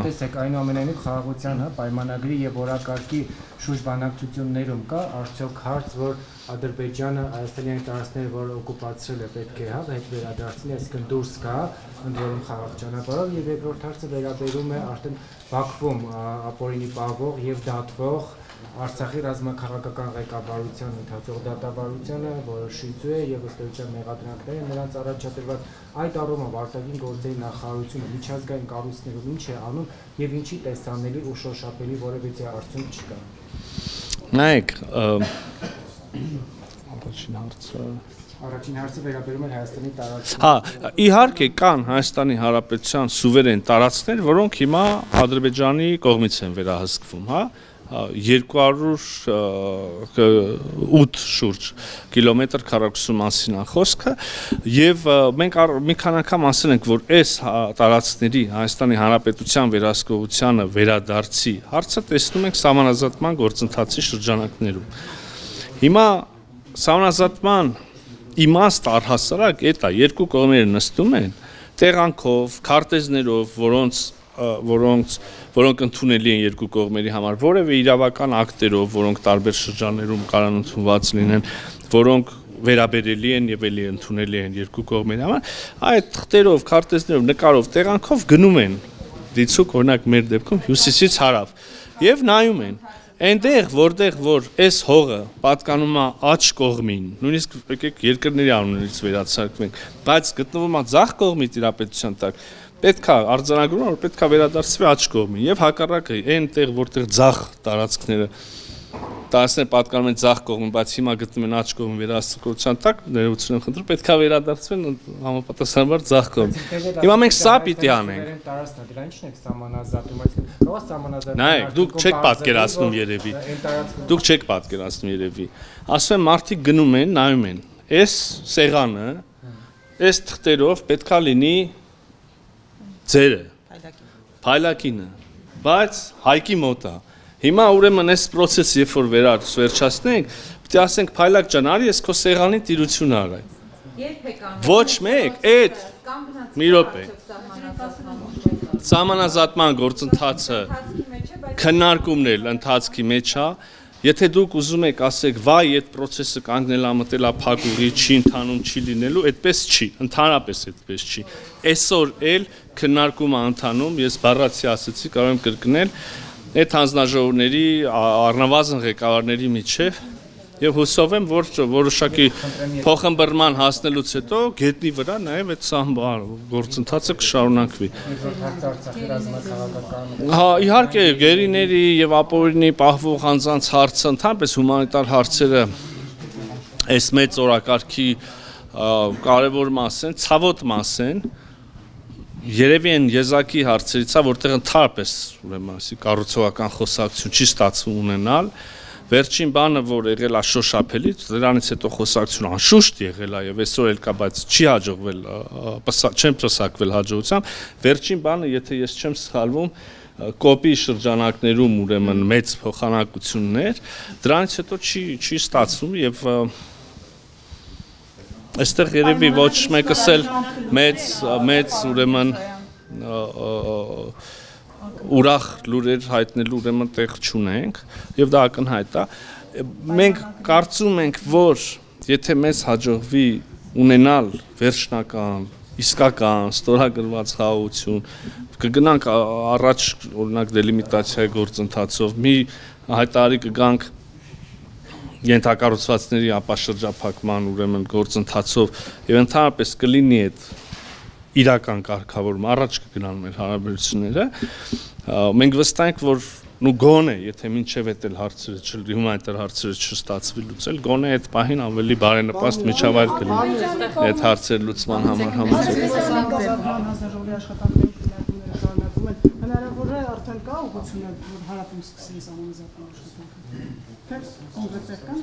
տեսեք, այնուամենայնիվ խաղաղության պայմանագրի եւ օրակարգի շուրջ բանակցություններում կա արդյոք հարց, որ Ադրբեջանը Հայաստանի տարածքները, որ օկուպացրել է, պետք է հետ վերադարձնի, այսինքն դուրս գա ընդ որում խաղաղ ճանապարհով, եւ երկրորդ հարցը վերաբերում է արդեն Բաքվում ապօրինի պահվող եւ դատվող Արցախի ռազմաքաղաքական ղեկավարության ընթացող դատավարությունը, որը շիծու է եւ ըստ էության մեղադրանքները նրանց առաջադրված այդ առումով արտաքին գործերի նախարարությունը միջազգային կառույցներով ինչ է անում եւ ինչի տեսանելի ու շոշափելի որևէ արդյունք չկա։ Նայեք, Առաջին հարցը վերաբերում է Հայաստանի տարածքներին։ Հա, իհարկե կան Հայաստանի Հանրապետության սուվերեն տարածքներ, որոնք հիմա Ադրբեջանի կողմից են վերահսկվում, հա, 208 շուրջ կիլոմետր քառակուսու մասին է խոսքը, եւ մենք մի քանի անգամ ասել ենք, որ այս տարածքների Հայաստանի Հանրապետության վերահսկողությանը վերադարձի հարցը տեսնում ենք սահմանազատման գործընթացի շրջանակներում։ Հիմա սահմանազատման իմաստ առհասարակ է, երկու կողմերը նստում են տեղանքով, քարտեզներով, որոնք ընդունելի են երկու կողմերի համար, որևէ իրավական ակտերով, որոնք տարբեր շրջաններում կարող ընդունված լինեն, որոնք վերաբերելի են եւ էլի ընդունելի են երկու կողմերի համար, այդ թղթերով, քարտեզներով, նկարով, տեղանքով գնում են դիցուկ, օրինակ մեր դեպքում հյուսիսից հարավ եւ նայում են այնտեղ, որտեղ որ այս հողը պատկանում է աջ կողմին, նույնիսկ եկեք երկրների անուններից վերացարկվենք, բայց գտնվում է ձախ կողմի տիրապետության տակ, պետք է արձանագրում, որ պետք է վերադարձվի աջ կողմին եւ հակառակը այնտեղ, որտեղ ձախ տարածքները տարածքներ պատկանում են ձախ կողմին, բայց հիմա գտնվում են աջ կողմի վերահսկողության տակ, ներողություն եմ խնդրում, պետք է վերադարձվեն համապատասխանաբար ձախ կողմ։ Հիմա մենք սա պիտի անենք։ Դրա ինչն եք սահմանազատում, այսինքն կարող է սահմանազատել։ Նայեք, դուք չեք պատկերացնում երևի։ Դուք չեք պատկերացնում երևի։ Ասում եմ, մարդիկ գնում են, նայում են։ Այս սեղանը, այս թղթերով պետքա լինի ձերը, փայլակինը, բայց Հայկի մոտ է։ Հիմա ուրեմն այս process-ը երբ որ վերջացնենք, պետք է ասենք Փայլակ ջան, արի ես քո սեղանի տիրությունը արա։ Ոչ մեկ, այդ մի րոպե։ Սահմանազատման գործընթացը քննարկումն ընթացքի մեջ է, եթե դուք ուզում եք ասեք, վայ, այդ process-ը կանգնել է մտել է փակուղի, չի ընթանում, չի լինելու, այդպես չի, ընդհանրապես այդպես չի։ Այսօր էլ քննարկումը ընթանում, ես բառացի ասացի, կարող եմ կրկնել, այդ հանձնաժողովների առնվազն ղեկավարների միջև եւ հուսով եմ, որ որոշակի փոխըմբռնման հասնելուց հետո գետնի վրա նաեւ այդ գործընթացը կշարունակվի։ Հա, իհարկե, գերիների եւ ապօրինի պահվող անձանց հարցը, ընդհանրապես հումանիտար հարցերը այս մեծ օրակարգի կարևոր մաս են, ցավոտ մաս են։ Երևի են եզակի հարցերից է, որտեղ ընդհանրապես ուրեմն կառուցողական խոսակցություն չի ստացվում ունենալ։ Վերջին բանը, որ եղել է շոշափելի, դրանից հետո խոսակցությունը անշուշտ եղել է եւ այսօր էլ կա, բայց չի հաջողվել, չեմ պսակվել հաջողությամբ։ Վերջին բանը, եթե ես չեմ սխալվում, կոպի շրջանակներում ուրեմն մեծ փոխանակություններ, դրանից հետո չի ստացվում եւ այստեղ երևի ոչ մեկս էլ մեծ ուրեմն ուրախ լուրեր հայտնելու ուրեմն տեղ չունենք եւ դա ակնհայտ է։ Մենք կարծում ենք, որ եթե մեզ հաջողվի ունենալ վերջնական, իսկական, ստորագրված խաղաղություն, կգնանք առաջ օրինակ դելիմիտացիայի գործընթացով, մի հայտարարի կգանք ենթակառուցվածքների ապաշրջափակման ուրեմն գործընթացով եւ ընդհանրապես կլինի այդ իրական կարգավորում, առաջ կգնան մեր հարաբերությունները, մենք վստահ ենք, որ գոնե, եթե մինչև այդ հարցերը հումանիտար հարցերը չստացվի լուծել, գոնե այդ պահին ավելի բարենպաստ միջավայր կլինի այդ հարցեր լուծման Հնարավոր է արդեն կա ուղղությունը, որ հարավում սկսի սահմանազատման աշխատանքը։ Թե կոնկրետ կան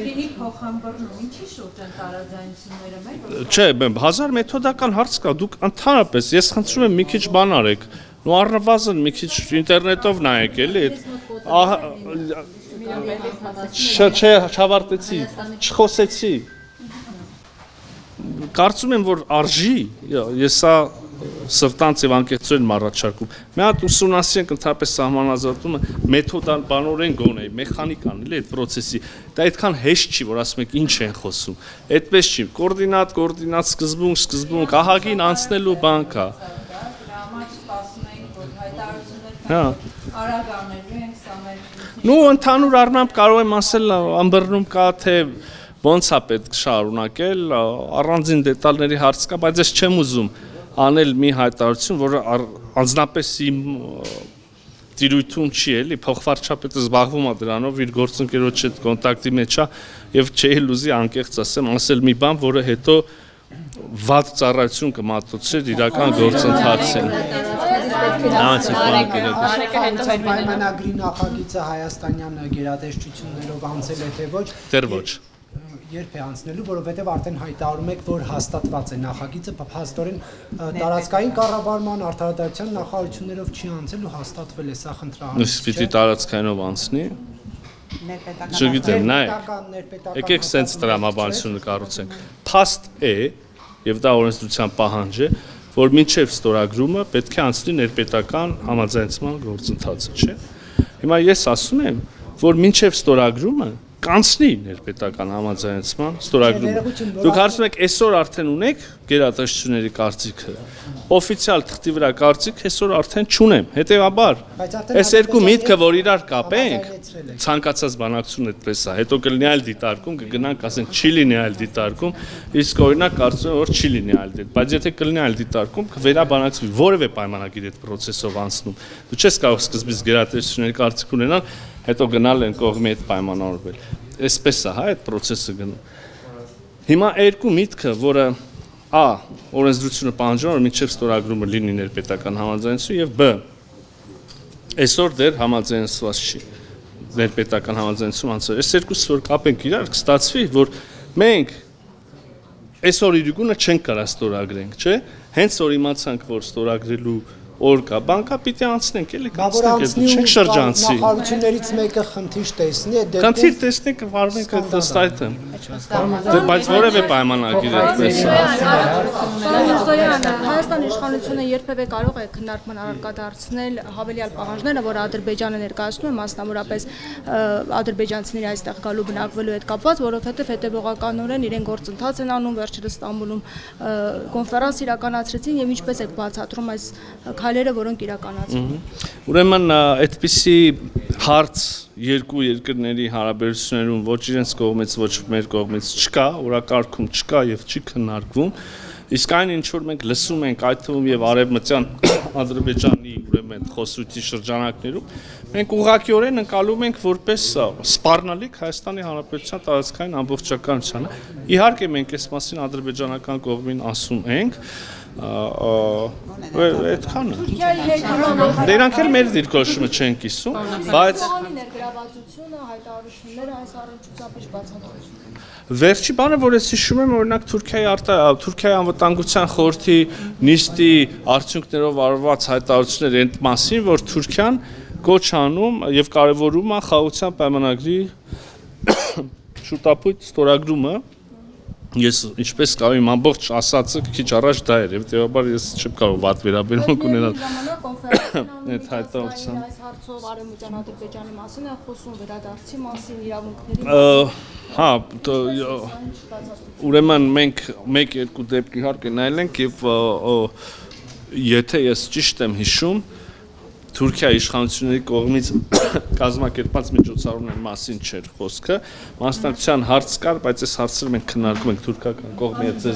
լինի փոխհամբռնում, ինչի շուրջ են տարաձայնությունները մեկ։ Չէ, հազար մեթոդական հարց կա, դուք ընդհանրապես, ես խնդրում եմ մի քիչ բան արեք, ու առնվազն մի քիչ ինտերնետով նայեք, էլի, չավարտեցի, չխոսեցի։ Կարծում եմ, որ արժի, ես սա սրտանց եւ անկեղծորեն առաջարկում։ Մի հատ ուսումնասիրենք ընդհանրապես սահմանազատումը մեթոդաբանորեն գոնե, մեխանիկան էլի այդ process-ի։ Դա այդքան հեշտ չի, որ ասում եք ինչ են խոսում։ Այդպես չի։ Կոորդինատ, սկզբունք, ահագին անցնելու բան կա։ Հա։ Արագ անելու ենք սա մեր։ Նու ընդհանուր առմամբ կարող եմ ասել ըմբռնում կա թե ոնց է պետք շարունակել, առանձին դետալների հարց կա, բայց ես չեմ ուզում անել մի հայտարարություն, որը անձնապես իմ տիրույթում չի էլի, փոխվարչապետը զբաղվում է դրանով, իր գործընկերոջ հետ կոնտակտի մեջ է եւ չէի լուզի անկեղծ ասել մի բան, որը հետո վատ ծառայություն կմատուցեր իրական գործընթացին։ Պայմանագրի նախագիծը հայաստանյան գերատեսչություններով անցել է թե ոչ։ Դեռ ոչ։ Երբ է անցնելու, որովհետև արդեն հայտարարում եք, որ հաստատված է նախագիծը, փաստորեն տարածքային կառավարման արդարադատության նախարարություններով չի անցել ու հաստատվել է, սա խնդրահարույց չէ։ Պիտի տարածքայինով անցնի։ Չգիտեմ, նայ։ Եկեք սենց տրամաբանությունը կառուցենք։ Փաստ է, եւ դա օրենսդրության պահանջ է, որ մինչև ստորագրումը պետք է անցնի ներպետական համաձայնեցման գործընթացը, չէ։ Հիմա ես ասում եմ, որ մինչև ստորագրումը կանցնի ներպետական համաձայնեցման ստորագրումը։ Դուք հարցնում եք, այսօր արդեն ունեք գերատեսչությունների կարծիքը։ Օֆիցիալ թղթի վրա կարծիք այսօր արդեն չունեմ։ Հետևաբար, այս երկու միտքը, որ իրար կապենք, ցանկացած բանակցություն այդպես է։ Հետո կլինի այլ դիտարկում, կգնանք ասենք չի լինի այլ դիտարկում, իսկ օրինակ կարծում եմ, որ չի լինի այլ դիտարկում, բայց եթե կլինի այլ դիտարկում, կվերաբանակցվի որևէ պայմանագիր այդ process-ով անցնում։ Դու չես կարող սկզբից գերատեսչությունների կարծիք ունենալ, հետո գնալ են կողմի հետ պայմանավորվել։ Այսպես է, հա, այդ process-ը գնում։ Հիմա երկու միտքը, որը A. Օրենսդրությունը պահանջում է, որ մինչև ստորագրումը լինի ներպետական համաձայնություն եւ B. Այսօր դեռ համաձայնված չի։ Ներպետական համաձայնություն անցել։ Այս երկուսը որ կապենք իրար, կստացվի, որ մենք այսօր իրիկունը չենք կարող ստորագրենք, չէ՞։ Հենց որ իմացանք, որ ստորագրելու օր կա, բանկա պիտի անցնենք, էլի կանցնենք, չենք շրջանցի։ Նախարարություններից մեկը խնդիր տեսնի, այդ դեպքում Խնդիր տեսնենք, վարվենք այդ ստայթը։ Բայց որևէ պայմանագիր այդպես է։ Հայաստանի իշխանությունը երբևէ կարող է քննարկման առարկա դարձնել հավելյալ պահանջները, որ Ադրբեջանը ներկայացնում է, մասնավորապես ադրբեջանցիների այստեղ գալու բնակվելու հետ կապված, որովհետև հետևողականորեն իրեն գործընթաց են անում, վերջերս Ստամբուլում կոնֆերանս իրականացրեցին եւ ինչպես եք բացատրում այս քայլերը, որոնք իրականացվում են։ Ուրեմն այդպիսի հարց երկու երկրների հարաբերություններում ոչ իրենց կողմից, ոչ մեր կողմից չկա, օրակարգում չկա եւ չի քննարկվում։ Իսկ այն ինչ որ մենք լսում ենք այդ թվում եւ արևմտյան Ադրբեջանի ուրեմն խոսույթի շրջանակներում, մենք ուղղակիորեն ընկալում ենք որպես սպառնալիք Հայաստանի Հանրապետության տարածքային ամբողջականությանը։ Իհարկե մենք այս մասին ադրբեջանական կողմին ասում ենք, այդքանը։ Դրանք էլ մեր դիրքորոշումը չեն կիսում, բայց ներգրավվածությունը, հայտարարությունները այս առնչությամբ բացատրություն։ Վերջի բանը, որ ես հիշում եմ, օրինակ Թուրքիայի անվտանգության խորհրդի նիստի արդյունքներով արված հայտարարություններ այն մասին, որ Թուրքիան կոչ անում եւ կարեւորում է խաղաղության պայմանագրի շուտապույտ ստորագրումը։ Ես ինչպես կարող եմ ամբողջ ասածը քիչ առաջ դա էր, հետեւաբար ես չեմ կարող վատ վերաբերմունք ունենալ այդ հայտարարության։ Այս հարցով արևմտյան Ադրբեջանի մասին է խոսում, վերադարձի մասին, իրավունքների Հա, ուրեմն մենք մեկ-երկու դեպք իհարկե նայել ենք եւ եթե ես ճիշտ եմ հիշում, Թուրքիայի իշխանությունների կողմից կազմակերպված միջոցառումների մասին չէր խոսքը, մասնակցության հարց կար, բայց այս հարցերը մենք քննարկում ենք թուրքական կողմի հետ